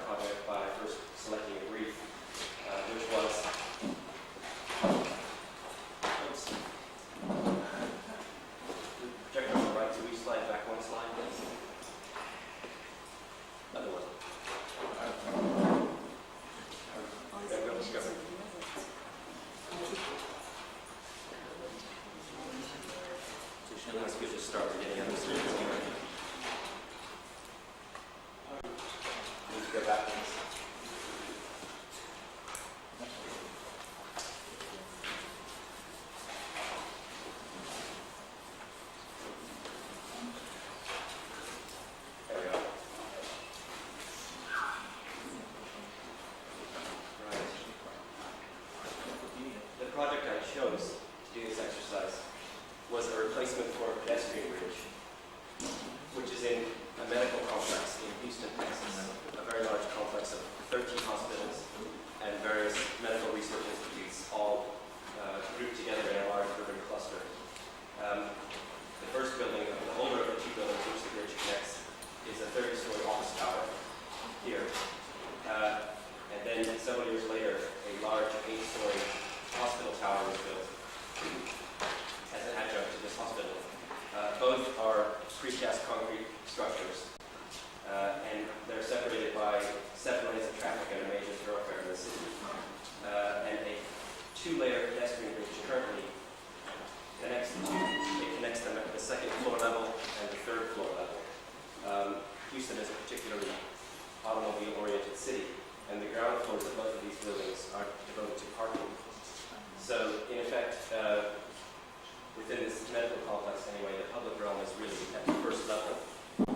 the project by first selecting a brief, which was, oops, the projector on the right, so we slide back one slide, please. Another one. And let's just start with getting other students here. Let's go back, please. There we go. Right. The project I chose to do this exercise was a replacement for a pedestrian bridge, which is in a medical complex in Houston, Texas, a very large complex of 13 hospitals and various medical research institutes, all grouped together in a large urban cluster. The first building, the older of the two buildings which the bridge connects, is a 30-story office tower here. And then several years later, a large 8-story hospital tower was built as an adjunct to this hospital. Both are precast concrete structures, and they're separated by 7 lanes of traffic at a major thoroughfare in the city. And a 2-layer pedestrian bridge currently connects the second floor level and the third floor level. Houston is a particularly automobile-oriented city, and the ground floors of both of these buildings are devoted to parking. So, in effect, within this medical complex anyway, the public realm is really at the first level.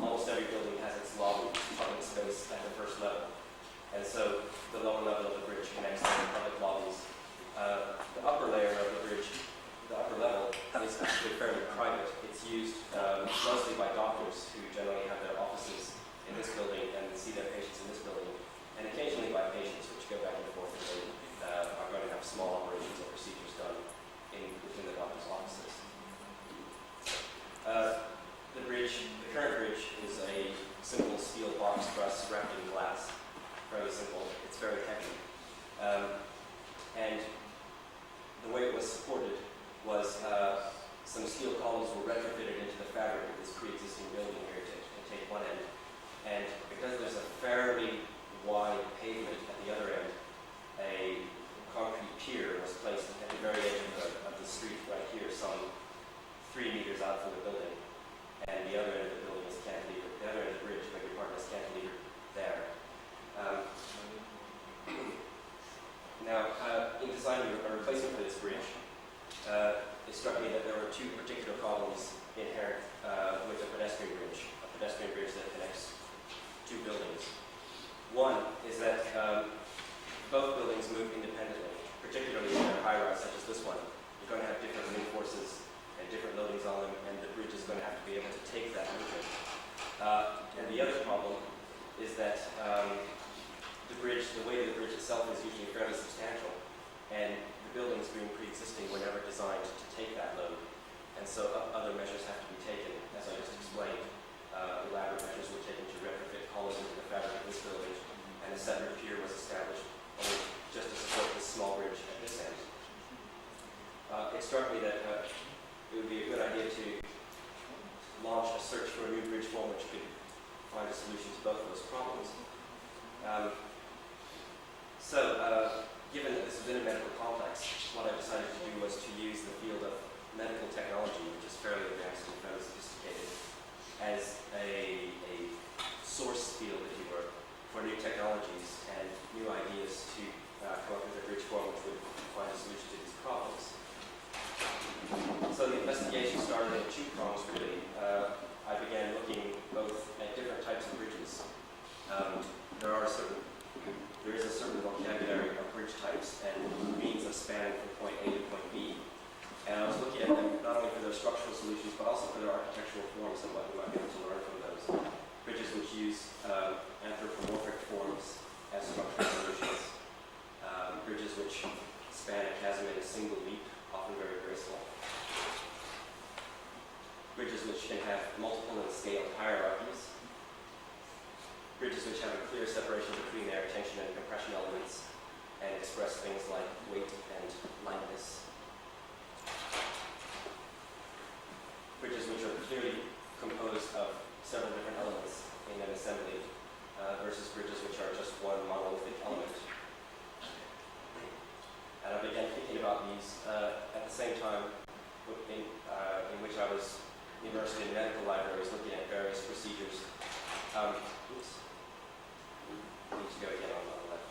Almost every building has its lobby, public space at the first level. And so the lower level of the bridge connects to the public lobbies. The upper layer of the bridge, the upper level, is actually fairly private. It's used mostly by doctors who generally have their offices in this building and see their patients in this building, and occasionally by patients which go back and forth and they are going to have small operations or procedures done within the doctor's offices. The current bridge is a simple steel box truss wrapped in glass. Fairly simple. It's very heavy. And the way it was supported was some steel columns were retrofitted into the fabric of this pre-existing building here to take one end. And because there's a fairly wide pavement at the other end, a concrete pier was placed at the very edge of the street right here, some 3 meters out from the building. And the other end of the building is cantilevered. The other end of the bridge, beg your pardon, is cantilevered there. Now, in designing a replacement for this bridge, it struck me that there were 2 particular problems inherent with a pedestrian bridge that connects 2 buildings. One is that both buildings move independently, particularly in a high-rise such as this one. You're going to have different wind forces and different loadings on them, and the bridge is going to have to be able to take that movement. And the other problem is that the way the bridge itself is usually fairly substantial, and the buildings being pre-existing were never designed to take that load. And so other measures have to be taken, as I just explained. Elaborate measures were taken to retrofit columns into the fabric of this building, and a separate pier was established only just to support this small bridge at this end. It struck me that it would be a good idea to launch a search for a new bridge form which could find a solution to both of those problems. Given that this is in a medical complex, what I decided to do was to use the field of medical technology, which is fairly advanced and fairly sophisticated, as a source field, if you were, for new technologies and new ideas to come up with a bridge form which would find a solution to these problems. So the investigation started in 2 prongs, really. I began looking both at different types of bridges. There is a certain vocabulary of bridge types and means of spanning from point A to point B. And I was looking at them not only for their structural solutions, but also for their architectural forms and what we might be able to learn from those. Bridges which use anthropomorphic forms as structural solutions. Bridges which span a chasm in a single leap, often very graceful. Bridges which can have multiple and scaled hierarchies. Bridges which have a clear separation between tension and compression elements and express things like weight and lightness. Bridges which are clearly composed of several different elements in an assembly versus bridges which are just one monolithic element. And I began thinking about these at the same time in which I was immersed in medical libraries looking at various procedures. Oops. I need to go again on the left.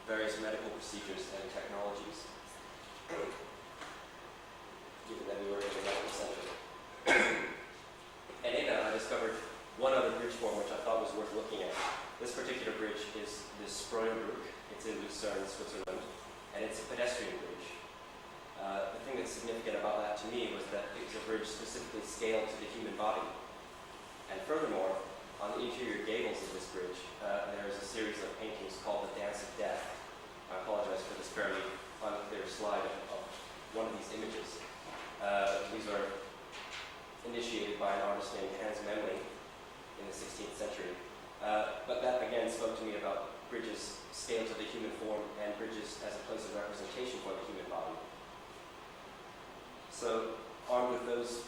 Various medical procedures and technologies. Given that we were in the medical center. And in that I discovered one other bridge form which I thought was worth looking at. This particular bridge is the Sproenbrück. It's in Lucerne, Switzerland, and it's a pedestrian bridge. The thing that's significant about that to me was that it was a bridge specifically scaled to the human body. And furthermore, on the interior gables of this bridge, there is a series of paintings called the Dance of Death. I apologize for this fairly unclear slide of one of these images. These are initiated by an artist named Hans Memling in the 16th century. But that again spoke to me about bridges scaled to the human form and bridges as a place of representation for the human body. So, armed with those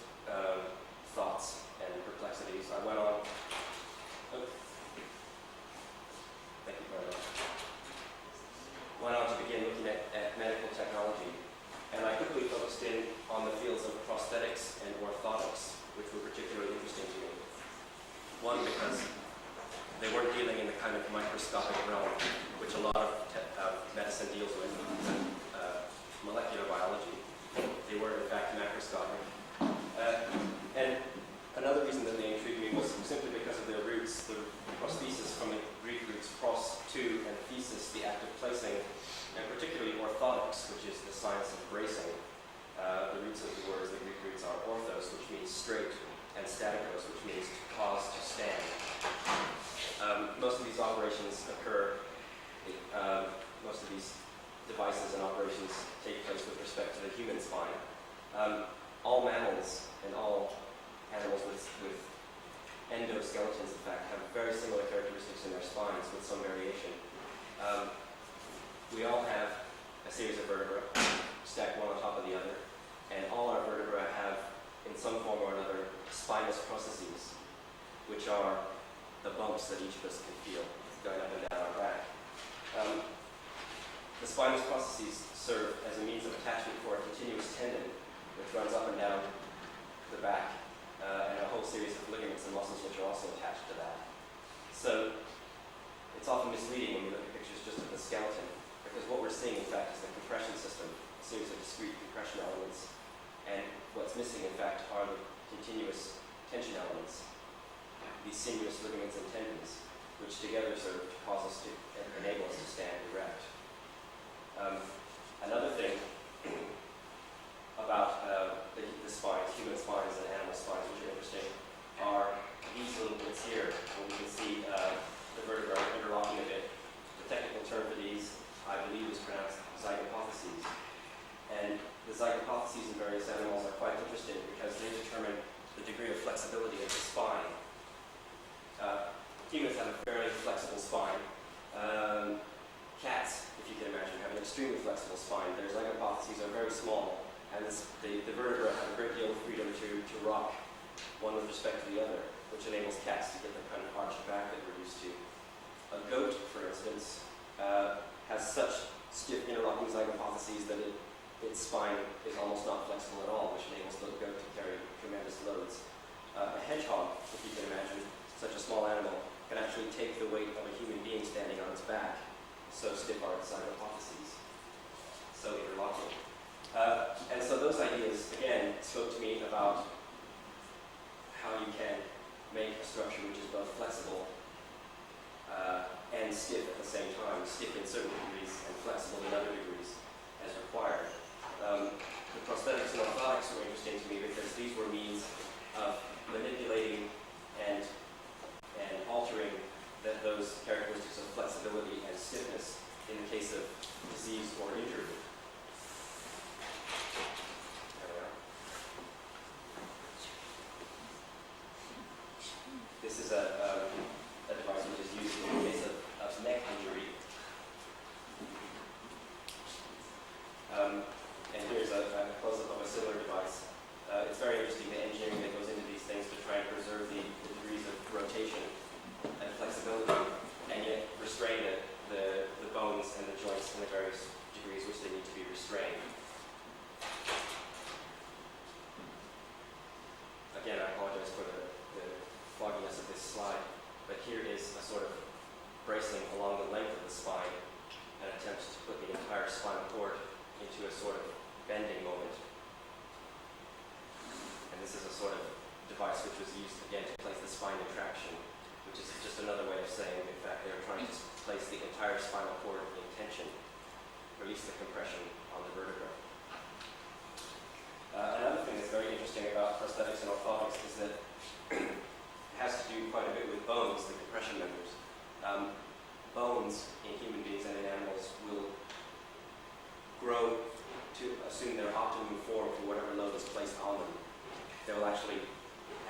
thoughts and perplexities, I went on. Oh, thank you very much. Went on to begin looking at medical technology, and I quickly focused in on the fields of prosthetics and orthotics, which were particularly interesting to me. One, because they weren't dealing in the kind of microscopic realm which a lot of medicine deals with, molecular biology. They were in fact macroscopic. And another reason that they intrigued me was simply because of their roots. The prosthesis from the Greek roots, pros, to, and thesis, the act of placing, and particularly orthotics, which is the science of bracing. The roots of the words, the Greek roots, are orthos, which means straight, and staticos, which means to cause to stand. Most of these operations occur, most of these devices and operations take place with respect to the human spine. All mammals and all animals with endoskeletons, in fact, have very similar characteristics in their spines with some variation. We all have a series of vertebrae stacked one on top of the other, and all our vertebrae have, in some form or another, spinous processes, which are the bumps that each of us can feel going up and down our back. The spinous processes serve as a means of attachment for a continuous tendon, which runs up and down the back, and a whole series of ligaments and muscles which are also attached to that. So it's often misleading when you look at pictures just of the skeleton, because what we're seeing, in fact, is the compression system, a series of discrete compression elements, and what's missing, in fact, are the continuous tension elements, these sinuous ligaments and tendons, which together serve to cause us to enable us to stand erect. Another thing about the spines, human spines and animal spines, which are interesting, are these little bits here, where we can see the vertebrae interlocking a bit. The technical term for these, I believe, is pronounced zygohypotheses. And the zygohypotheses in various animals are quite interesting because they determine the degree of flexibility of the spine. Humans have a fairly flexible spine. Cats, if you can imagine, have an extremely flexible spine. Their zygohypotheses are very small, and the vertebrae have a great deal of freedom to rock one with respect to the other, which enables cats to get the kind of arched back that we're used to. A goat, for instance, has such stiff interlocking zygohypotheses that its spine is almost not flexible at all, which enables the goat to carry tremendous loads. A hedgehog, if you can imagine, such a small animal, can actually take the weight of a human being standing on its back. So stiff are its zygohypotheses, so interlocking. And so those ideas, again, spoke to me about how you can make a structure which is both flexible and stiff at the same time, stiff in certain degrees and flexible in other degrees as required. The prosthetics and orthotics were interesting to me because these were means of manipulating and altering those characteristics of flexibility and stiffness in the case of disease or injury. There we are. This is a various degrees which they need to be restrained. Again, I apologize for the fogginess of this slide, but here is a sort of bracing along the length of the spine, an attempt to put the entire spinal cord into a sort of bending moment. And this is a sort of device which was used again to place the spine in traction, which is just another way of saying, in fact, they were trying to place the entire spinal cord in tension, release the compression on the vertebra. Another thing that's very interesting about prosthetics and orthotics is that it has to do quite a bit with bones, the compression members. Bones in human beings and in animals will grow to assume their optimum form for whatever load is placed on them. They will actually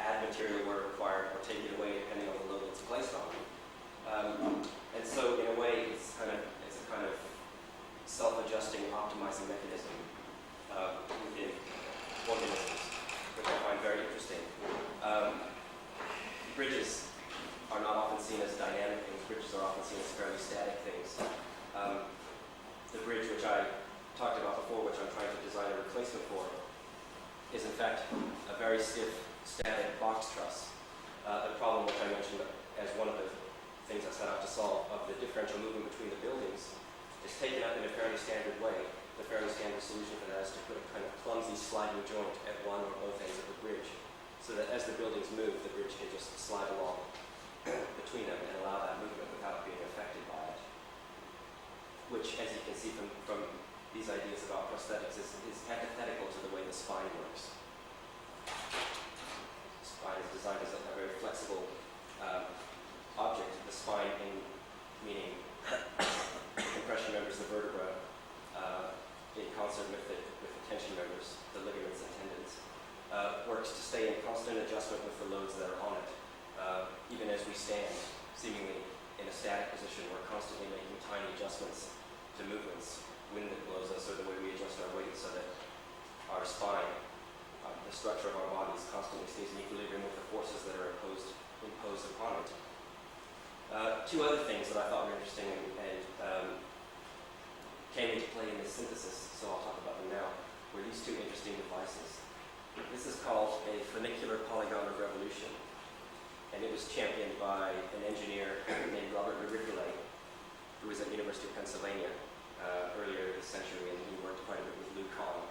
add material where required or take it away depending on the load that's placed on them. And so in a way it's a kind of self-adjusting, optimizing mechanism within organisms, which I find very interesting. Bridges are not often seen as dynamic things. Bridges are often seen as fairly static things. The bridge which I talked about before, which I'm trying to design a replacement for, is in fact a very stiff, static box truss. The problem which I mentioned as one of the things I set out to solve of the differential movement between the buildings is taken up in a fairly standard way. The fairly standard solution for that is to put a kind of clumsy sliding joint at one or both ends of the bridge, so that as the buildings move, the bridge can just slide along between them and allow that movement without being affected by it. Which, as you can see from these ideas about prosthetics, is antithetical to the way the spine works. The spine is designed as a very flexible object. The spine, meaning the compression members, the vertebra, in concert with the tension members, the ligaments and tendons, works to stay in constant adjustment with the loads that are on it. Even as we stand, seemingly in a static position, we're constantly making tiny adjustments to movements. Wind that blows us, or the way we adjust our weight, so that our spine, the structure of our bodies, constantly stays in equilibrium with the forces that are imposed upon it. Two other things that I thought were interesting and came into play in this synthesis, so I'll talk about them now, were these two interesting devices. This is called a funicular polygonal revolution, and it was championed by an engineer named Robert Rigollet, who was at the University of Pennsylvania earlier this century, and he worked quite a bit with Lou Kahn.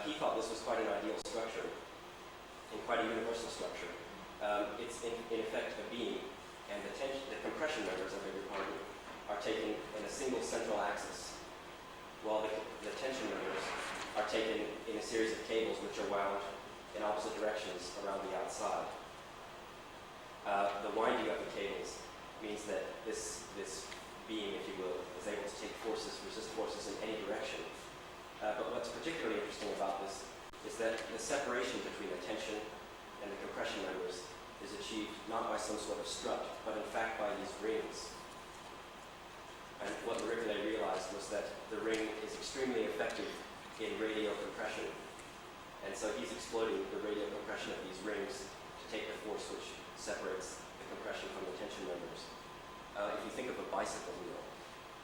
He thought this was quite an ideal structure, and quite a universal structure. It's in effect a beam, and the compression members, I beg your pardon, are taken in a single central axis, while the tension members are taken in a series of cables which are wound in opposite directions around the outside. The winding of the cables means that this beam, if you will, is able to take forces, resist forces in any direction. But what's particularly interesting about this is that the separation between the tension and the compression members is achieved not by some sort of strut, but in fact by these rings. And what Rigollet realized was that the ring is extremely effective in radial compression. And so he's exploiting the radial compression of these rings to take the force which separates the compression from the tension members. If you think of a bicycle wheel,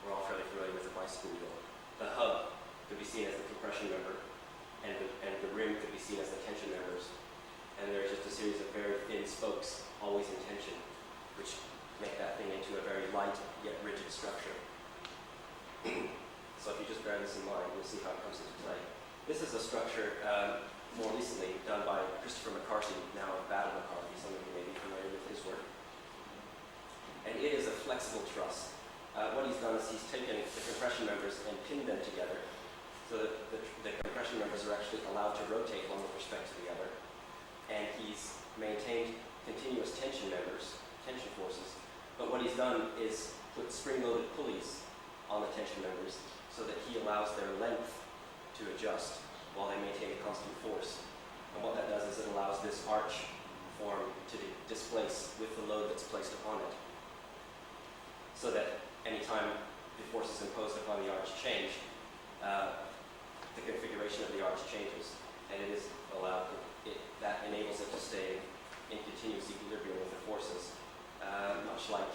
we're all fairly familiar with a bicycle wheel. The hub could be seen as the compression member, and the rim could be seen as the tension members. And there's just a series of very thin spokes, always in tension, which make that thing into a very light yet rigid structure. So if you just bear this in mind, you'll see how it comes into play. This is a structure more recently done by Christopher McCarthy, now Battle McCarthy. Some of you may be familiar with his work. And it is a flexible truss. What he's done is he's taken the compression members and pinned them together so that the compression members are actually allowed to rotate one with respect to the other. And he's maintained continuous tension members, tension forces. But what he's done is put spring-loaded pulleys on the tension members so that he allows their length to adjust while they maintain a constant force. And what that does is it allows this arch form to displace with the load that's placed upon it. So that any time the forces imposed upon the arch change, the configuration of the arch changes, and it is allowed. That enables it to stay in continuous equilibrium with the forces, much like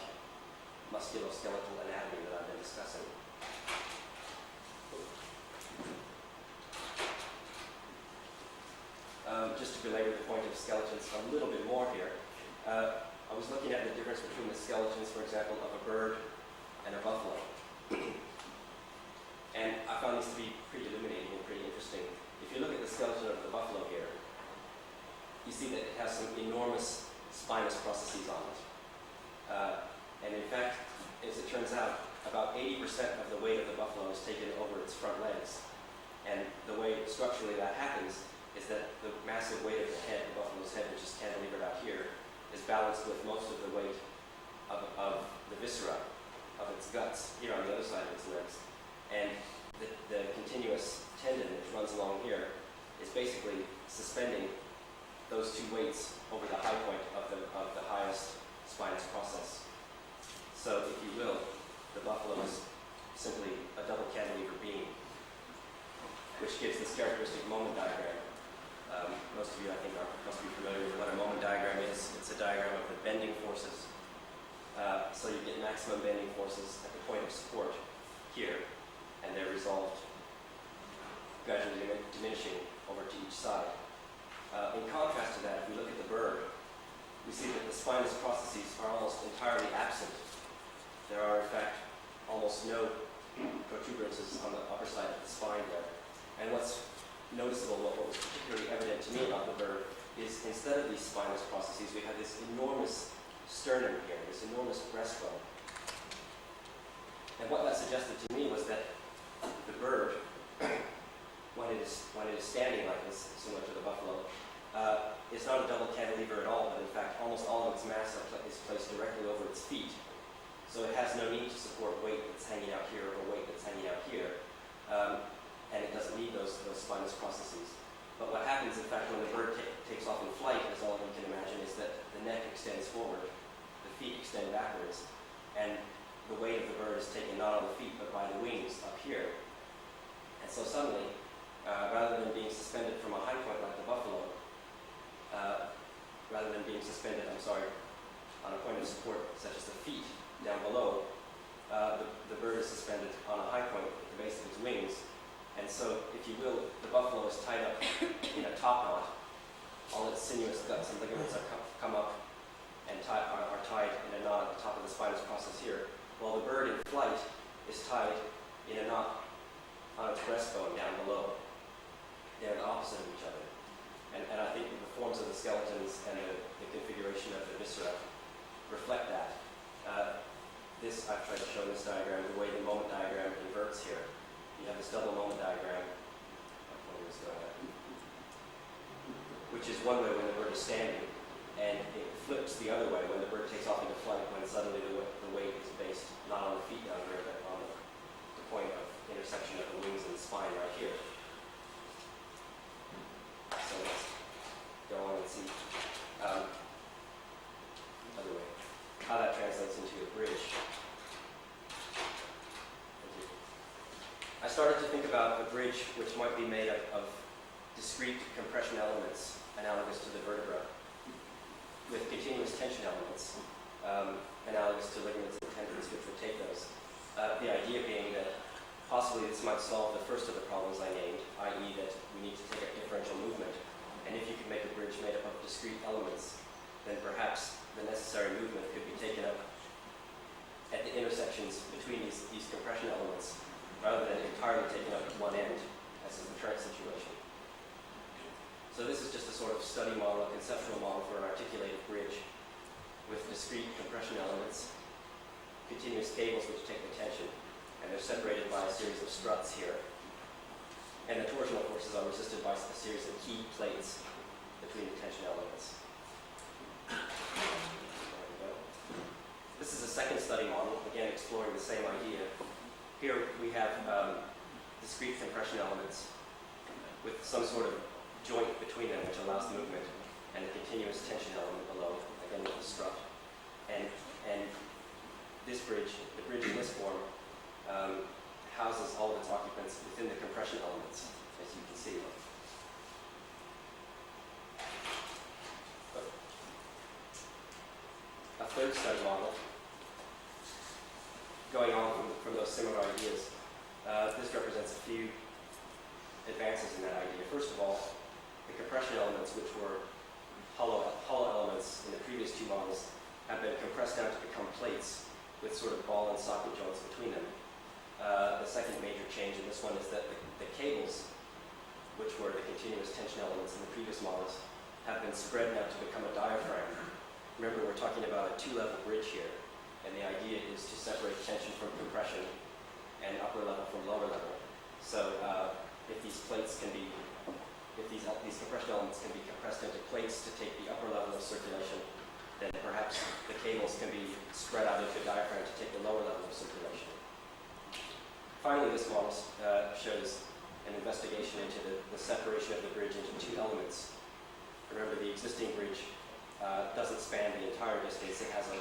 musculoskeletal anatomy that I've been discussing. point of skeletons a little bit more here. I was looking at the difference between the skeletons, for example, of a bird and a buffalo. And I found this to be pretty illuminating and pretty interesting. If you look at the skeleton of the buffalo here, you see that it has some enormous spinous processes on it. And in fact, as it turns out, about 80% of the weight of the buffalo is taken over its front legs. And the way structurally that happens is that the massive weight of the head, the buffalo's head, which is cantilevered out here, is balanced with most of the weight of the viscera, of its guts, here on the other side of its legs. And the continuous tendon which runs along here is basically suspending those two weights over the high point of the highest spinous process. So, if you will, the buffalo is simply a double cantilever beam, which gives this characteristic moment diagram. Most of you, I think, must be familiar with what a moment diagram is. It's a diagram of the bending forces. So you get maximum bending forces at the point of support here, and they're resolved, gradually diminishing over to each side. In contrast to that, if we look at the bird, we see that the spinous processes are almost entirely absent. There are, in fact, almost no protuberances on the upper side of the spine there. And what's noticeable, what was particularly evident to me about the bird, is instead of these spinous processes, we have this enormous sternum here, this enormous breastbone. And what that suggested to me was that the bird, when it is standing like this, similar to the buffalo, is not a double cantilever at all, but in fact almost all of its mass is placed directly over its feet. So it has no need to support weight that's hanging out here or weight that's hanging out here. And it doesn't need those spinous processes. But what happens, in fact, when the bird takes off in flight, as all of you can imagine, is that the neck extends forward, the feet extend backwards, and the weight of the bird is taken not on the feet, but by the wings up here. And so suddenly, rather than being suspended from a high point like the buffalo, rather than being suspended, on a point of support, such as the feet down below, the bird is suspended on a high point at the base of its wings. And so, if you will, the buffalo is tied up in a top knot. All its sinuous guts and ligaments come up and are tied in a knot at the top of the spinous process here, while the bird in flight is tied in a knot on its breastbone down below. They're the opposite of each other. And I think the forms of the skeletons and the configuration of the viscera reflect that. I've tried to show in this diagram the way the moment diagram inverts here. You have this double moment diagram, which is one way when the bird is standing, and it flips the other way when the bird takes off into flight, when suddenly the weight is based not on the feet down here, but on the point of intersection of the wings and the spine right here. So let's go on and see other way, how that translates into a bridge. I started to think about a bridge which might be made up of discrete compression elements analogous to the vertebra, with continuous tension elements analogous to ligaments and tendons, which would take those. The idea being that possibly this might solve the first of the problems I named, i.e. that we need to take a differential movement. And if you could make a bridge made up of discrete elements, then perhaps the necessary movement could be taken up at the intersections between these compression elements, rather than entirely taken up at one end, as is the current situation. So this is just a sort of study model, a conceptual model for an articulated bridge with discrete compression elements, continuous cables which take the tension, and they're separated by a series of struts here. And the torsional forces are resisted by a series of key plates between the tension elements. There we go. This is a second study model, again exploring the same idea. Here we have discrete compression elements with some sort of joint between them which allows movement, and a continuous tension element below, again with a strut. And this bridge, the bridge in this form, houses all of its occupants within the compression elements, as you can see. A third study model, going on from those similar ideas, this represents a few advances in that idea. First of all, the compression elements which were hollow elements in the previous two models have been compressed down to become plates with sort of ball and socket joints between them. The second major change in this one is that the cables, which were the continuous tension elements in the previous models, have been spread now to become a diaphragm. Remember, we're talking about a two-level bridge here, and the idea is to separate tension from compression and upper level from lower level. So if these compression elements can be compressed into plates to take the upper level of circulation, then perhaps the cables can be spread out into a diaphragm to take the lower level of circulation. Finally, this model shows an investigation into the separation of the bridge into two elements. Remember, the existing bridge doesn't span the entire distance. It has a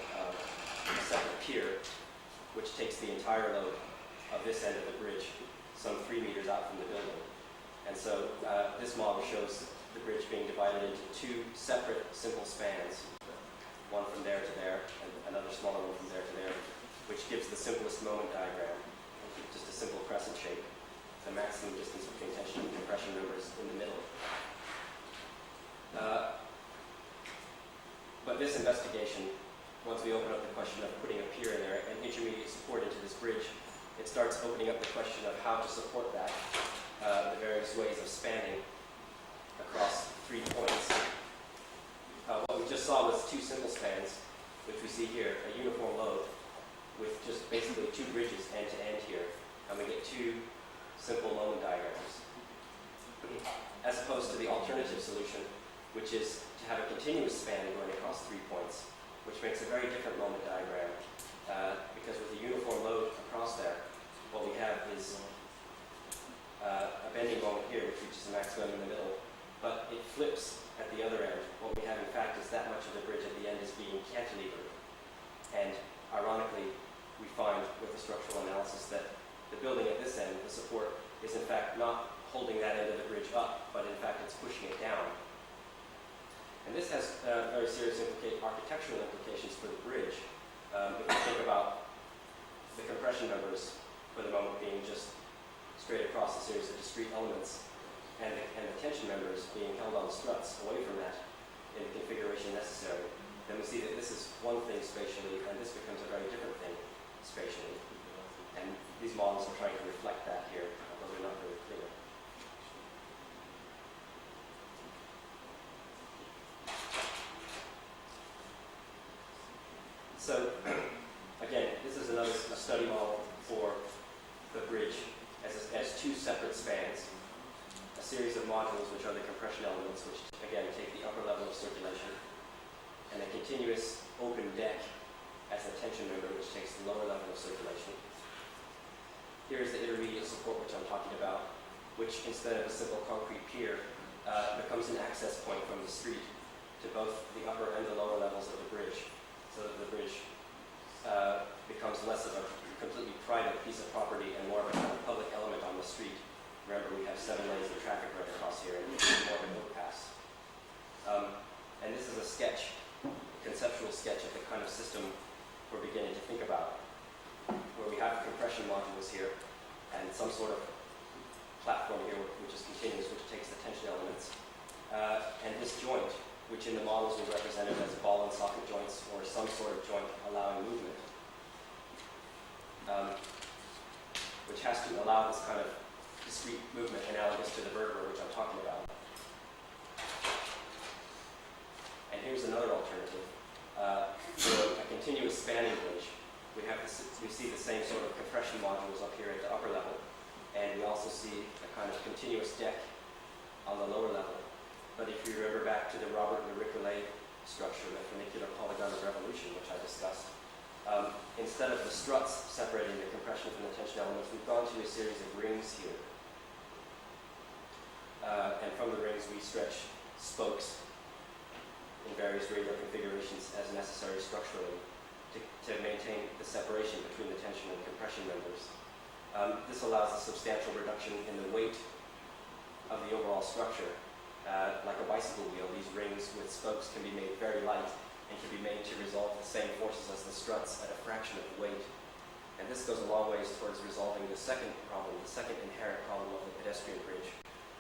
separate pier, which takes the entire load of this end of the bridge some 3 meters out from the building. And so this model shows the bridge being divided into two separate simple spans, one from there to there, and another smaller one from there to there, which gives the simplest moment diagram, just a simple crescent shape, the maximum distance between tension and compression members in the middle. But this investigation, once we open up the question of putting a pier in there and intermediate support into this bridge, it starts opening up the question of how to support that, the various ways of spanning across 3 points. What we just saw was two simple spans, which we see here, a uniform load with just basically two bridges end to end here, and we get two simple moment diagrams. As opposed to the alternative solution, which is to have a continuous span going across 3 points, which makes a very different moment diagram, because with a uniform load across there, what we have is a bending moment here, which reaches a maximum in the middle, but it flips at the other end. What we have, in fact, is that much of the bridge at the end is being cantilevered. And ironically, we find with the structural analysis that the building at this end, the support, is in fact not holding that end of the bridge up, but in fact it's pushing it down. And this has very serious architectural implications for the bridge. If you think about the compression members for the moment being just straight across a series of discrete elements, and the tension members being held on the struts away from that in the configuration necessary, then we see that this is one thing spatially, and this becomes a very different thing spatially. And these models are trying to reflect that here, although they're not very clear. So, again, this is another study model for the bridge as two separate spans. A series of modules, which are the compression elements, which again take the upper level of circulation, and a continuous open deck as a tension member, which takes the lower level of circulation. Here is the intermediate support, which I'm talking about, which instead of a simple concrete pier, becomes an access point from the street to both the upper and the lower levels of the bridge, so that the bridge becomes less of a completely private piece of property and more of a kind of public element on the street. Remember, we have 7 lanes of traffic right across here, and it's more of an overpass. And this is a sketch, a conceptual sketch of the kind of system we're beginning to think about, where we have compression modules here, and some sort of platform here, which is continuous, which takes the tension elements. And this joint, which in the models we represented as ball and socket joints, or some sort of joint allowing movement, which has to allow this kind of discrete movement analogous to the vertebra, which I'm talking about. And here's another alternative. For a continuous spanning bridge, we see the same sort of compression modules up here at the upper level, and we also see a kind of continuous deck on the lower level. But if you remember back to the Robert Lericolet structure, the funicular polygon of revolution, which I discussed, instead of the struts separating the compression from the tension elements, we've gone to a series of rings here. And from the rings we stretch spokes in various radial configurations as necessary structurally to maintain the separation between the tension and compression members. This allows a substantial reduction in the weight of the overall structure. Like a bicycle wheel, these rings with spokes can be made very light and can be made to resolve the same forces as the struts at a fraction of the weight. And this goes a long ways towards resolving the second problem, the second inherent problem of the pedestrian bridge,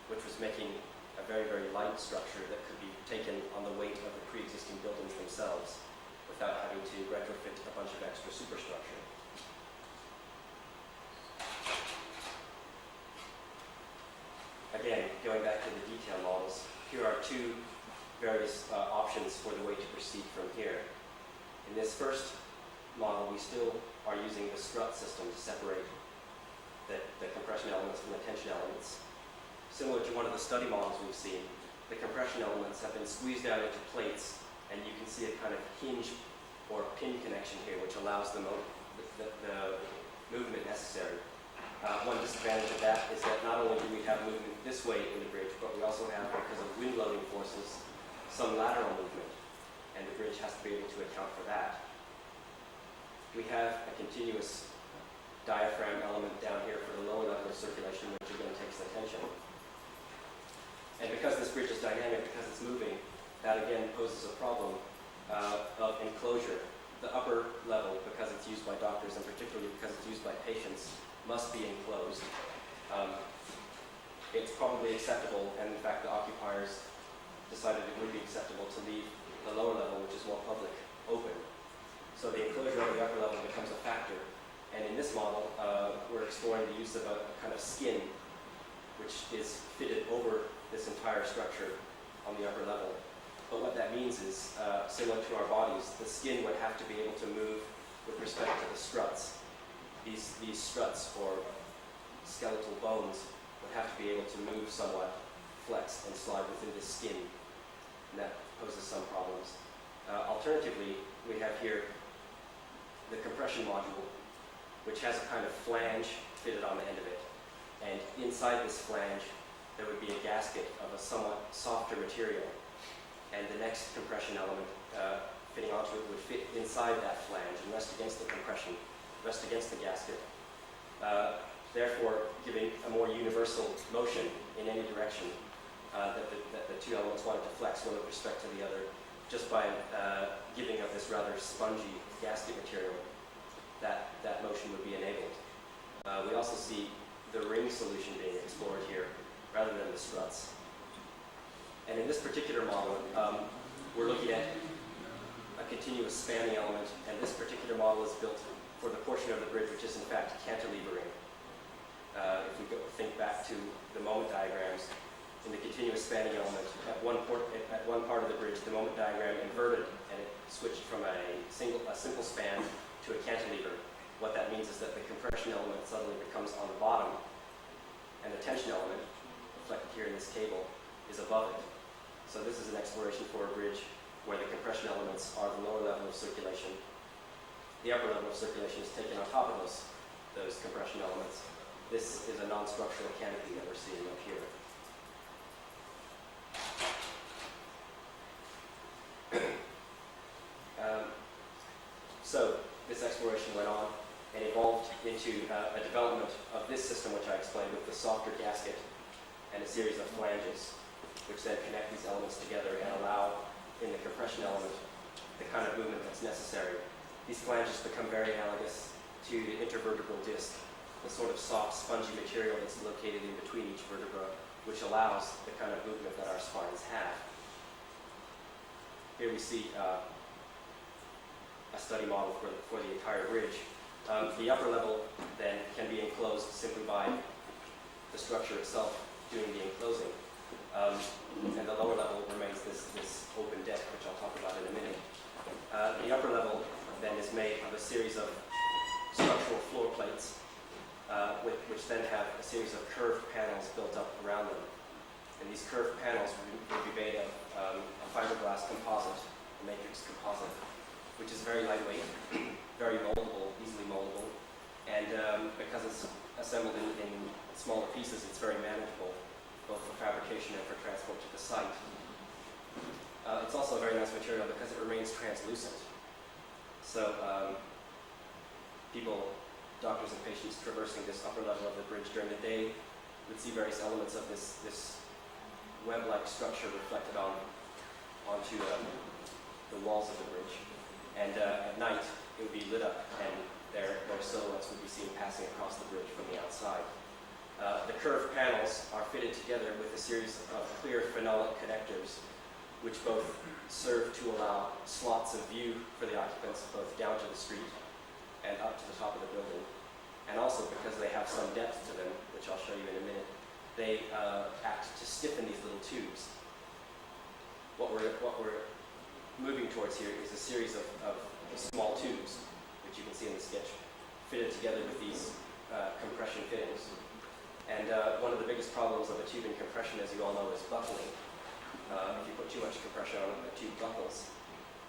which was making a very, very light structure that could be taken on the weight of the pre-existing buildings themselves without having to retrofit a bunch of extra superstructure. Again, going back to the detail models, here are two various options for the way to proceed from here. In this first model, we still are using the strut system to separate the compression elements from the tension elements. Similar to one of the study models we've seen, the compression elements have been squeezed out into plates, and you can see a kind of hinge or pin connection here, which allows the movement necessary. One disadvantage of that is that not only do we have movement this way in the bridge, but we also have, because of wind loading forces, some lateral movement, and the bridge has to be able to account for that. We have a continuous diaphragm element down here for the lower level of circulation, which again takes the tension. And because this bridge is dynamic, because it's moving, that again poses a problem of enclosure. The upper level, because it's used by doctors, and particularly because it's used by patients, must be enclosed. It's probably acceptable, and in fact the occupiers decided it would be acceptable to leave the lower level, which is more public, open. So the enclosure of the upper level becomes a factor. And in this model, we're exploring the use of a kind of skin, which is fitted over this entire structure on the upper level. But what that means is, similar to our bodies, the skin would have to be able to move with respect to the struts. These struts, or skeletal bones, would have to be able to move somewhat, flex, and slide within the skin. And that poses some problems. Alternatively, we have here the compression module, which has a kind of flange fitted on the end of it. And inside this flange, there would be a gasket of a somewhat softer material. And the next compression element fitting onto it would fit inside that flange and rest against the compression, rest against the gasket, therefore giving a more universal motion in any direction that the two elements wanted to flex one with respect to the other, just by giving of this rather spongy gasket material. That motion would be enabled. We also see the ring solution being explored here, rather than the struts. And in this particular model, we're looking at a continuous spanning element, and this particular model is built for the portion of the bridge which is in fact cantilevering. If we think back to the moment diagrams, in the continuous spanning element, at one part of the bridge, the moment diagram inverted, and it switched from a simple span to a cantilever. What that means is that the compression element suddenly becomes on the bottom, and the tension element, reflected here in this cable, is above it. So this is an exploration for a bridge where the compression elements are the lower level of circulation. The upper level of circulation is taken on top of those compression elements. This is a non-structural canopy that we're seeing up here. So this exploration went on and evolved into a development of this system, which I explained, with the softer gasket and a series of flanges, which then connect these elements together and allow, in the compression element, the kind of movement that's necessary. These flanges become very analogous to the intervertebral disc, the sort of soft, spongy material that's located in between each vertebra, which allows the kind of movement that our spines have. Here we see a study model for the entire bridge. The upper level then can be enclosed simply by the structure itself doing the enclosing. And the lower level remains this open deck, which I'll talk about in a minute. The upper level then is made of a series of structural floor plates, which then have a series of curved panels built up around them. And these curved panels would be made of a fiberglass composite, a matrix composite, which is very lightweight, very moldable, easily moldable, and because it's assembled in smaller pieces, it's very manageable, both for fabrication and for transport to the site. It's also a very nice material because it remains translucent. So doctors and patients traversing this upper level of the bridge during the day would see various elements of this web-like structure reflected onto the walls of the bridge. And at night, it would be lit up, and their silhouettes would be seen passing across the bridge from the outside. The curved panels are fitted together with a series of clear phenolic connectors, which both serve to allow slots of view for the occupants both down to the street and up to the top of the building. And also because they have some depth to them, which I'll show you in a minute, they act to stiffen these little tubes. What we're moving towards here is a series of small tubes, which you can see in the sketch, fitted together with these compression fittings. And one of the biggest problems of a tube in compression, as you all know, is buckling. If you put too much compression on it, the tube buckles.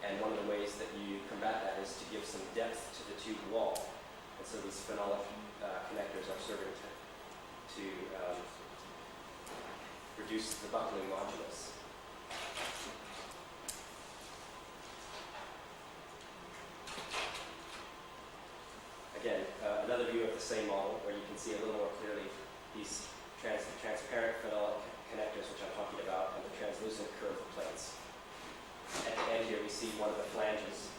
And one of the ways that you combat that is to give some depth to the tube wall. And so these phenolic connectors are serving to reduce the buckling modulus. Again, another view of the same model where you can see a little more clearly these transparent phenolic connectors, which I'm talking about, and the translucent curved plates. At the end here, we see one of the flanges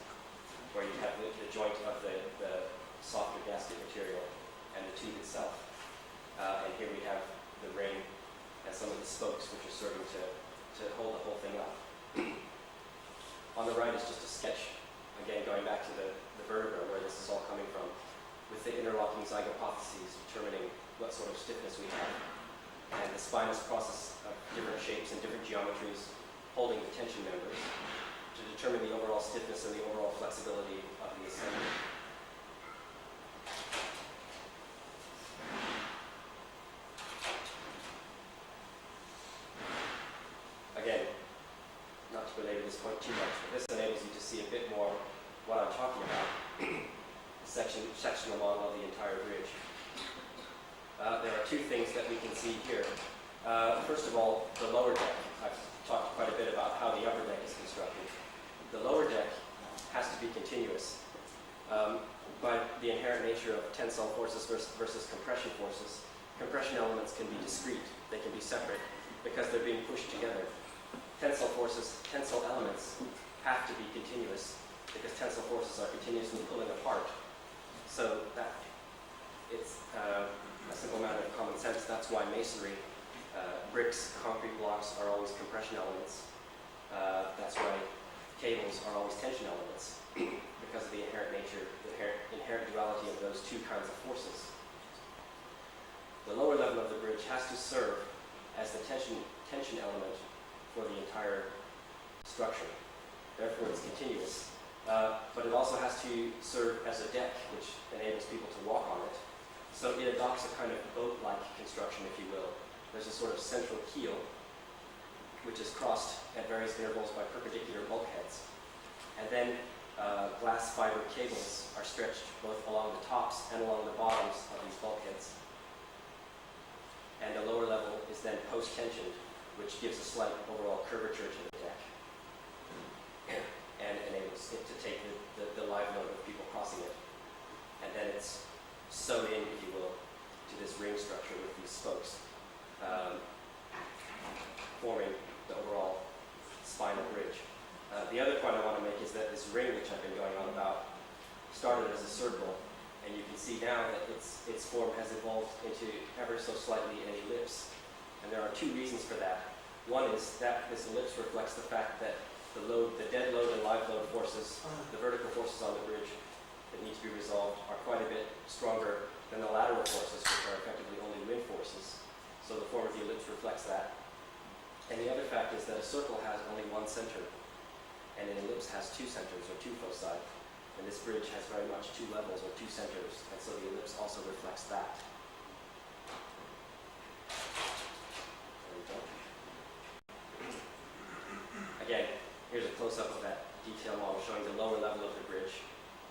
where you have the joint of the softer gasket material and the tube itself. And here we have the ring and some of the spokes, which are serving to hold the whole thing up. On the right is just a sketch, again, going back to the vertebra, where this is all coming from, with the interlocking zygopophyses determining what sort of stiffness we have, and the spinous process of different shapes and different geometries holding the tension members to determine the overall stiffness and the overall flexibility of the assembly. Again, not to belabor this point too much, but this enables you to see a bit more what I'm talking about. Sectional model of the entire bridge. There are two things that we can see here. First of all, the lower deck. I've talked quite a bit about how the upper deck is constructed. The lower deck has to be continuous. By the inherent nature of tensile forces versus compression forces, compression elements can be discrete. They can be separate because they're being pushed together. Tensile elements have to be continuous because tensile forces are continuously pulling apart. So that it's a simple matter of common sense. That's why masonry, bricks, concrete blocks are always compression elements. That's why cables are always tension elements because of the inherent nature, the inherent duality of those two kinds of forces. The lower level of the bridge has to serve as the tension element for the entire structure. Therefore, it's continuous. But it also has to serve as a deck, which enables people to walk on it. So it adopts a kind of boat-like construction, if you will. There's a sort of central keel, which is crossed at various intervals by perpendicular bulkheads. And then glass fiber cables are stretched both along the tops and along the bottoms of these bulkheads. And the lower level is then post-tensioned, which gives a slight overall curvature to the deck and enables it to take the live load of people crossing it. And then it's sewed in, if you will, to this ring structure with these spokes, forming the overall spinal bridge. The other point I want to make is that this ring, which I've been going on about, started as a circle, and you can see now that its form has evolved into ever so slightly an ellipse. And there are two reasons for that. One is that this ellipse reflects the fact that the dead load and live load forces, the vertical forces on the bridge that need to be resolved, are quite a bit stronger than the lateral forces, which are effectively only wind forces. So the form of the ellipse reflects that. And the other fact is that a circle has only one center, and an ellipse has two centers, or two foci. And this bridge has very much two levels, or two centers, and so the ellipse also reflects that. There we go. Again, here's a close-up of that detail model showing the lower level of the bridge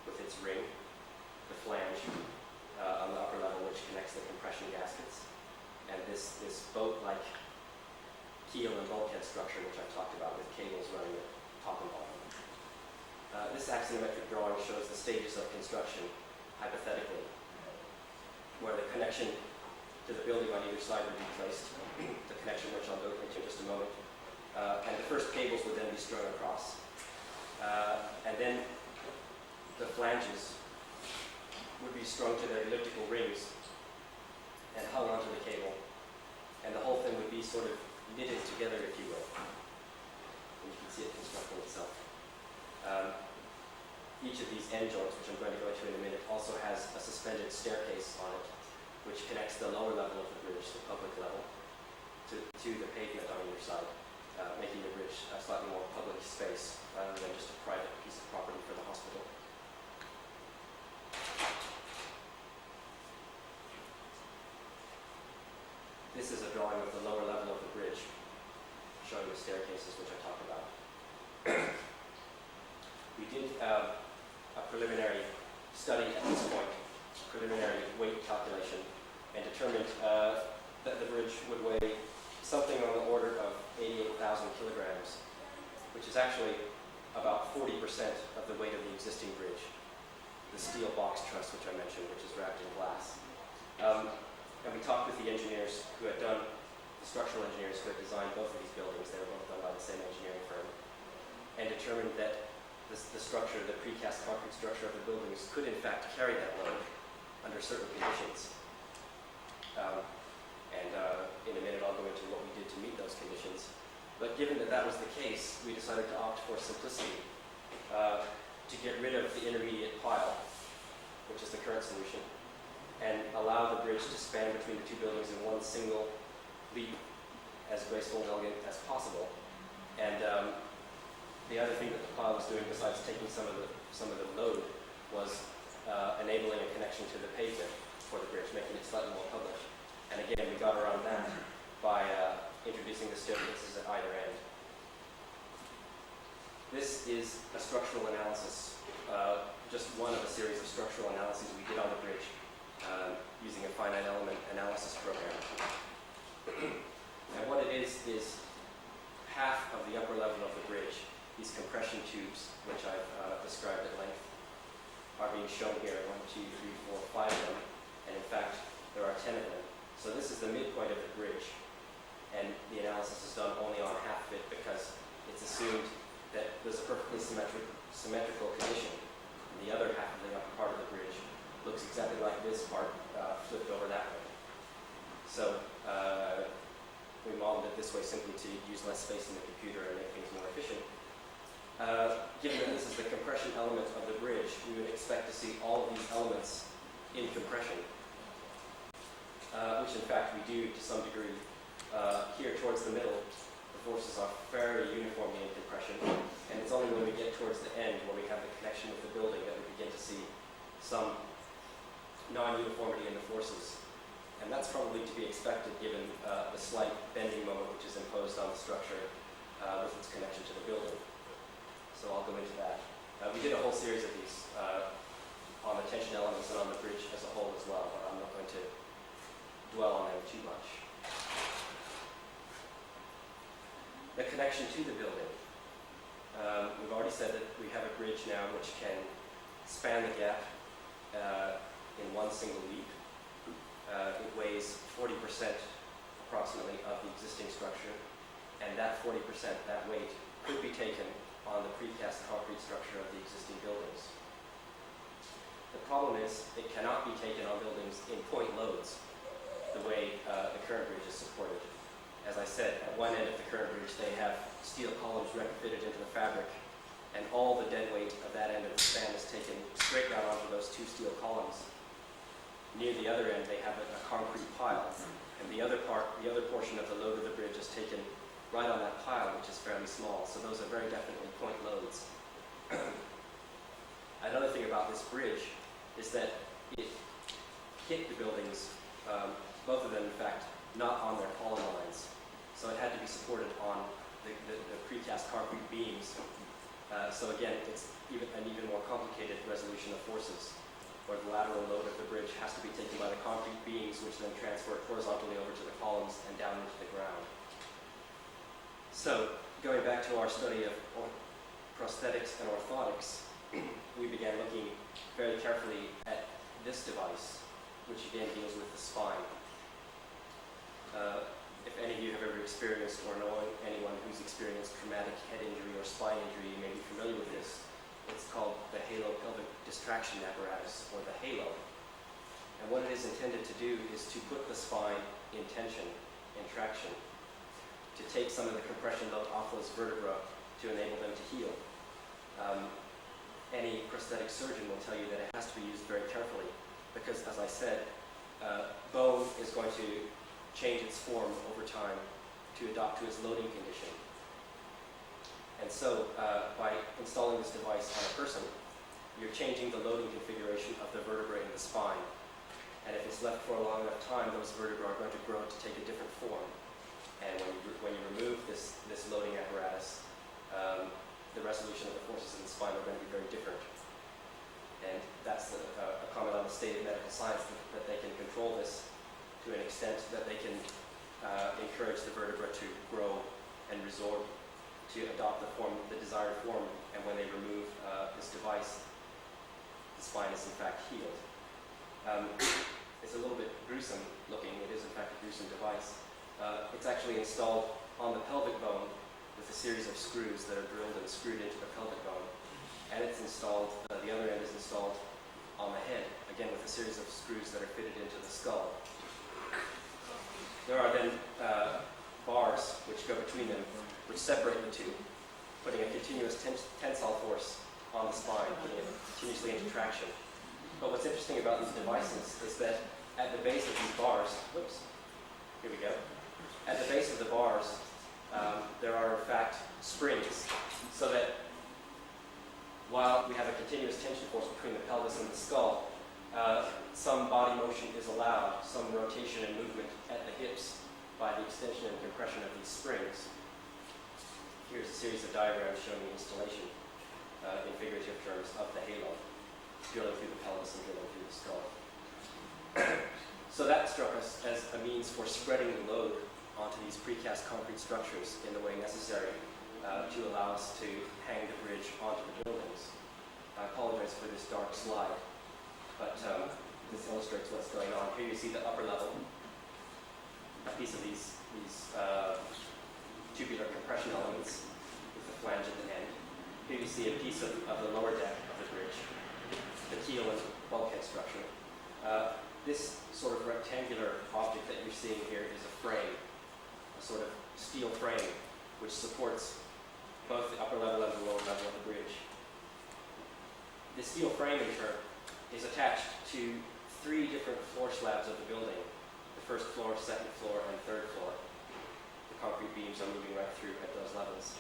with its ring, the flange on the upper level, which connects the compression gaskets, and this boat-like keel and bulkhead structure, which I've talked about, with cables running at top and bottom. This axionometric drawing shows the stages of construction, hypothetically, where the connection to the building on either side would be placed, the connection which I'll go into in just a moment. And the first cables would then be strung across. And then the flanges would be strung to their elliptical rings. and hung onto the cable, and the whole thing would be sort of knitted together, if you will. And you can see it constructing itself. Each of these end joints, which I'm going to go into in a minute, also has a suspended staircase on it, which connects the lower level of the bridge, the public level, to the pavement on either side, making the bridge a slightly more public space rather than just a private piece of property for the hospital. This is a drawing of the lower level of the bridge, showing the staircases which I talked about. We did a preliminary study at this point, preliminary weight calculation, and determined that the bridge would weigh something on the order of 88,000 kilograms, which is actually about 40% of the weight of the existing bridge, the steel box truss which I mentioned, which is wrapped in glass. And we talked with the engineers who had done, the structural engineers who had designed both of these buildings, they were both done by the same engineering firm, and determined that the structure, the precast concrete structure of the buildings could in fact carry that load under certain conditions. In a minute I'll go into what we did to meet those conditions. But given that that was the case, we decided to opt for simplicity, to get rid of the intermediate pile, which is the current solution, and allow the bridge to span between the two buildings in one single leap, as graceful and elegant as possible. And the other thing that the pile was doing, besides taking some of the load, was enabling a connection to the pavement for the bridge, making it slightly more public. And again, we got around that by introducing the staircases at either end. This is a structural analysis, just one of a series of structural analyses we did on the bridge using a finite element analysis program. And what it is half of the upper level of the bridge, these compression tubes, which I've described at length, are being shown here, 1, 2, 3, 4, 5 of them, and in fact, there are 10 of them. So this is the midpoint of the bridge, and the analysis is done only on half of it because it's assumed that there's a perfectly symmetrical condition. And the other half of the upper part of the bridge looks exactly like this part, flipped over that way. So we modeled it this way simply to use less space in the computer and make things more efficient. Given that this is the compression element of the bridge, we would expect to see all of these elements in compression, which in fact we do to some degree. Here towards the middle, the forces are very uniformly in compression, and it's only when we get towards the end, where we have the connection with the building, that we begin to see some non-uniformity in the forces. And that's probably to be expected given the slight bending moment which is imposed on the structure with its connection to the building. So I'll go into that. We did a whole series of these on the tension elements and on the bridge as a whole as well, but I'm not going to dwell on them too much. The connection to the building. We've already said that we have a bridge now which can span the gap in one single leap. It weighs 40% approximately of the existing structure, and that 40%, that weight, could be taken on the precast concrete structure of the existing buildings. The problem is it cannot be taken on buildings in point loads the way the current bridge is supported. As I said, at one end of the current bridge they have steel columns retrofitted into the fabric, and all the dead weight of that end of the span is taken straight down onto those two steel columns. Near the other end they have a concrete pile, and the other portion of the load of the bridge is taken right on that pile, which is fairly small, so those are very definitely point loads. Another thing about this bridge is that it hit the buildings, both of them in fact, not on their column lines. So it had to be supported on the precast concrete beams. So again, it's an even more complicated resolution of forces, where the lateral load of the bridge has to be taken by the concrete beams, which then transfer it horizontally over to the columns and down into the ground. So, going back to our study of prosthetics and orthotics, we began looking very carefully at this device, which again deals with the spine. If any of you have ever experienced or know anyone who's experienced traumatic head injury or spine injury, you may be familiar with this. It's called the halopelvic distraction apparatus, or the HALO. And what it is intended to do is to put the spine in tension, in traction, to take some of the compression load off those vertebrae to enable them to heal. Any prosthetic surgeon will tell you that it has to be used very carefully because, as I said, bone is going to change its form over time to adapt to its loading condition. And so, by installing this device on a person, you're changing the loading configuration of the vertebrae in the spine. And if it's left for a long enough time, those vertebrae are going to grow to take a different form. And when you remove this loading apparatus, the resolution of the forces in the spine are going to be very different. And that's a comment on the state of medical science, that they can control this to an extent that they can encourage the vertebra to grow and resorb to adopt the desired form. And when they remove this device, the spine is in fact healed. It's a little bit gruesome looking. It is in fact a gruesome device. It's actually installed on the pelvic bone with a series of screws that are drilled and screwed into the pelvic bone. And it's installed, the other end is installed on the head, again with a series of screws that are fitted into the skull. There are then bars which go between them, which separate the two, putting a continuous tensile force on the spine, putting it continuously into traction. But what's interesting about these devices is that at the base of these bars, here we go. At the base of the bars, there are in fact springs, so that while we have a continuous tension force between the pelvis and the skull, some body motion is allowed, some rotation and movement at the hips by the extension and compression of these springs. Here's a series of diagrams showing the installation in figurative terms of the halo, drilling through the pelvis and drilling through the skull. So that struck us as a means for spreading the load onto these precast concrete structures in the way necessary to allow us to hang the bridge onto the buildings. I apologize for this dark slide, but this illustrates what's going on. Here you see the upper level, a piece of these tubular compression elements with the flange at the end. Here you see a piece of the lower deck of the bridge, the keel and bulkhead structure. This sort of rectangular object that you're seeing here is a frame, a sort of steel frame, which supports both the upper level and the lower level of the bridge. The steel frame, in turn, is attached to 3 different floor slabs of the building: the first floor, second floor, and third floor. The concrete beams are moving right through at those levels.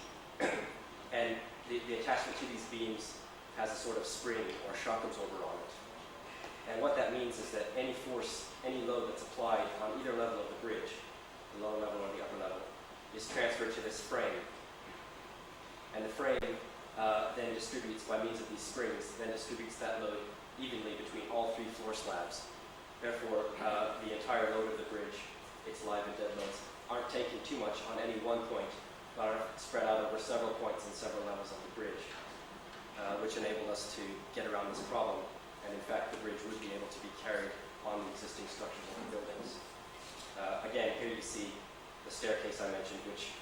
And the attachment to these beams has a sort of spring or shock absorber on it. And what that means is that any force, any load that's applied on either level of the bridge, the lower level or the upper level, is transferred to this frame. And the frame then distributes, by means of these springs, then distributes that load evenly between all 3 floor slabs. Therefore, the entire load of the bridge, its live and dead loads, aren't taken too much on any one point, but are spread out over several points and several levels of the bridge, which enable us to get around this problem. And in fact, the bridge would be able to be carried on the existing structures of the buildings. Again, here you see the staircase I mentioned, which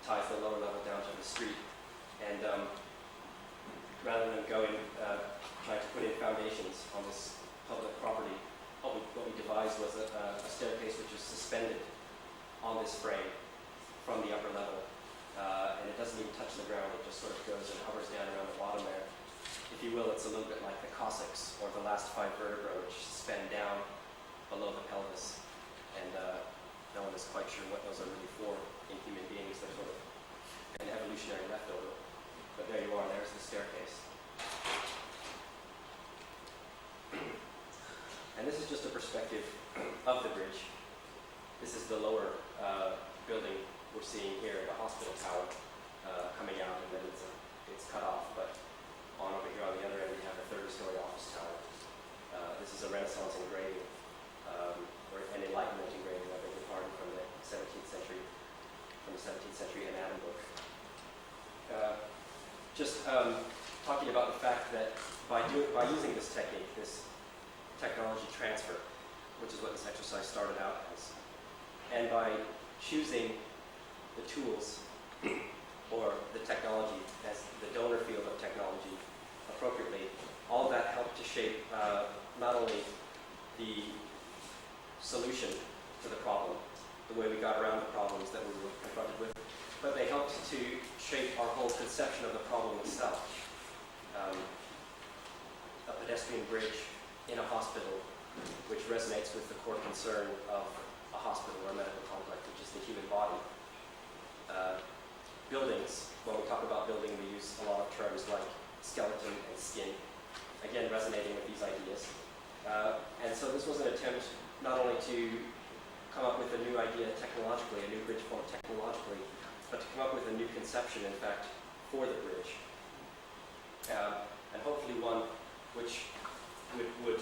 ties the lower level down to the street. And rather than going, trying to put in foundations on this public property, what we devised was a staircase which is suspended on this frame from the upper level. And it doesn't even touch the ground, it just sort of goes and hovers down around the bottom there. If you will, it's a little bit like the coccyx, or the last 5 vertebrae, which suspend down below the pelvis. And no one is quite sure what those are really for in human beings. They're sort of an evolutionary leftover. But there you are, there's the staircase. And this is just a perspective of the bridge. This is the lower building we're seeing here, the hospital tower coming out, and then it's cut off. But on over here on the other end, we have a 3rd-story office tower. This is a Renaissance engraving, or an Enlightenment engraving, I beg your pardon, from the 17th century, anatomy book. Just talking about the fact that by using this technique, this technology transfer, which is what this exercise started out as, and by choosing the tools or the technology as the donor field of technology appropriately, all of that helped to shape not only the solution to the problem, the way we got around the problems that we were confronted with, but they helped to shape our whole conception of the problem itself. A pedestrian bridge in a hospital, which resonates with the core concern of a hospital or a medical complex, which is the human body. Buildings, when we talk about building, we use a lot of terms like skeleton and skin, again resonating with these ideas. And so this was an attempt not only to come up with a new idea technologically, a new bridge form technologically, but to come up with a new conception, in fact, for the bridge. And hopefully one which would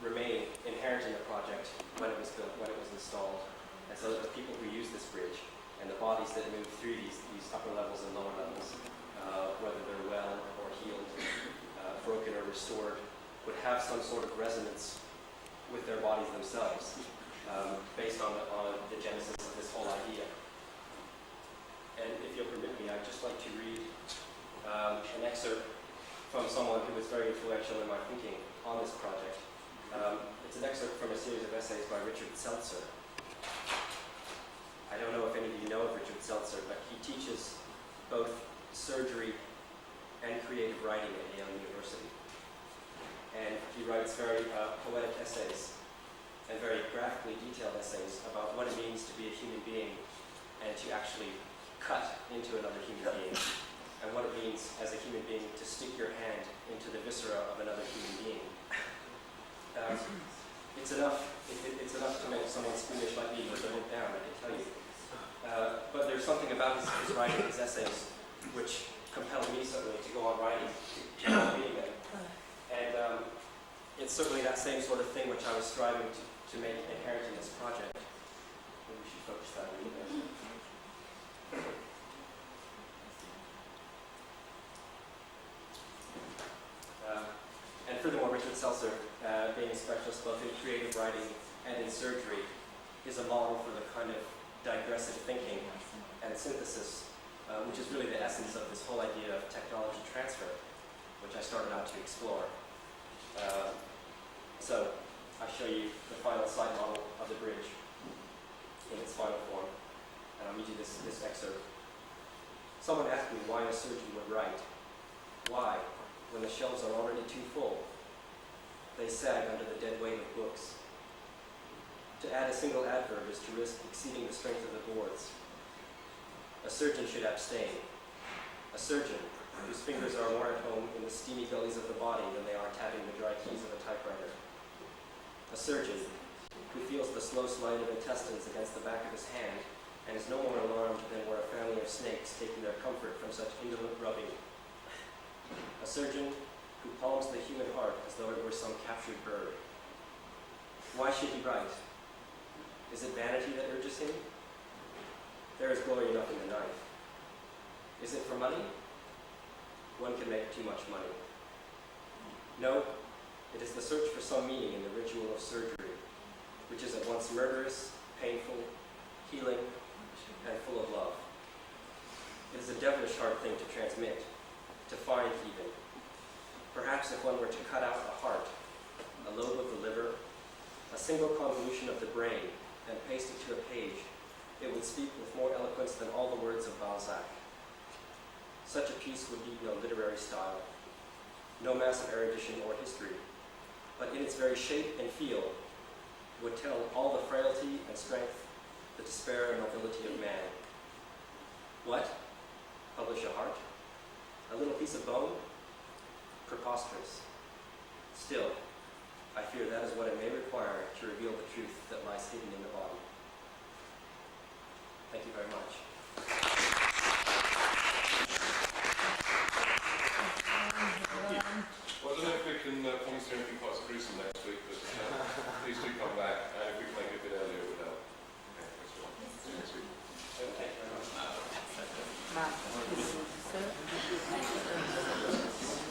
remain inherent in the project when it was built, when it was installed, and so that the people who use this bridge and the bodies that move through these upper levels and lower levels, whether they're well or healed, broken or restored, would have some sort of resonance with their bodies themselves, based on the genesis of this whole idea. And if you'll permit me, I'd just like to read an excerpt from someone who was very influential in my thinking on this project. It's an excerpt from a series of essays by Richard Seltzer. I don't know if any of you know of Richard Seltzer, but he teaches both surgery and creative writing at Yale University. And he writes very poetic essays and very graphically detailed essays about what it means to be a human being and to actually cut into another human being, and what it means as a human being to stick your hand into the viscera of another human being. It's enough to make someone squeamish like me put the book down, I can tell you. But there's something about his writing, his essays, which compelled me certainly to go on writing, to keep on reading them. And it's certainly that same sort of thing which I was striving to make inherent in this project. Maybe we should focus that a little bit. And furthermore, Richard Seltzer, being a specialist both in creative writing and in surgery, is a model for the kind of digressive thinking and synthesis, which is really the essence of this whole idea of technology transfer, which I started out to explore. So I show you the final side model of the bridge in its final form, and I'll read you this excerpt. Someone asked me why a surgeon would write. Why, when the shelves are already too full? They sag under the dead weight of books. To add a single adverb is to risk exceeding the strength of the boards. A surgeon should abstain. A surgeon whose fingers are more at home in the steamy bellies of the body than they are tapping the dry keys of a typewriter. A surgeon who feels the slow slide of intestines against the back of his hand and is no more alarmed than were a family of snakes taking their comfort from such indolent rubbing. A surgeon who palms the human heart as though it were some captured bird. Why should he write? Is it vanity that urges him? There is glory enough in the knife. Is it for money? One can make too much money. No, it is the search for some meaning in the ritual of surgery, which is at once murderous, painful, healing, and full of love. It is a devilish hard thing to transmit, to find even. Perhaps if one were to cut out a heart, a lobe of the liver, a single convolution of the brain, and paste it to a page, it would speak with more eloquence than all the words of Balzac. Such a piece would need no literary style, no massive erudition or history, but in its very shape and feel would tell all the frailty and strength, the despair and nobility of man. What? Publish a heart? A little piece of bone? Preposterous. Still, I fear that is what it may require to reveal the truth that lies hidden in the body. Thank you very much. Well, I don't know if we can promise you anything quite so gruesome next week, but please do come back, and if we can make it a bit earlier, it would help. Okay, thanks a lot. See you next week. Thank you very much.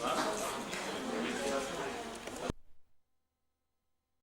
Mark,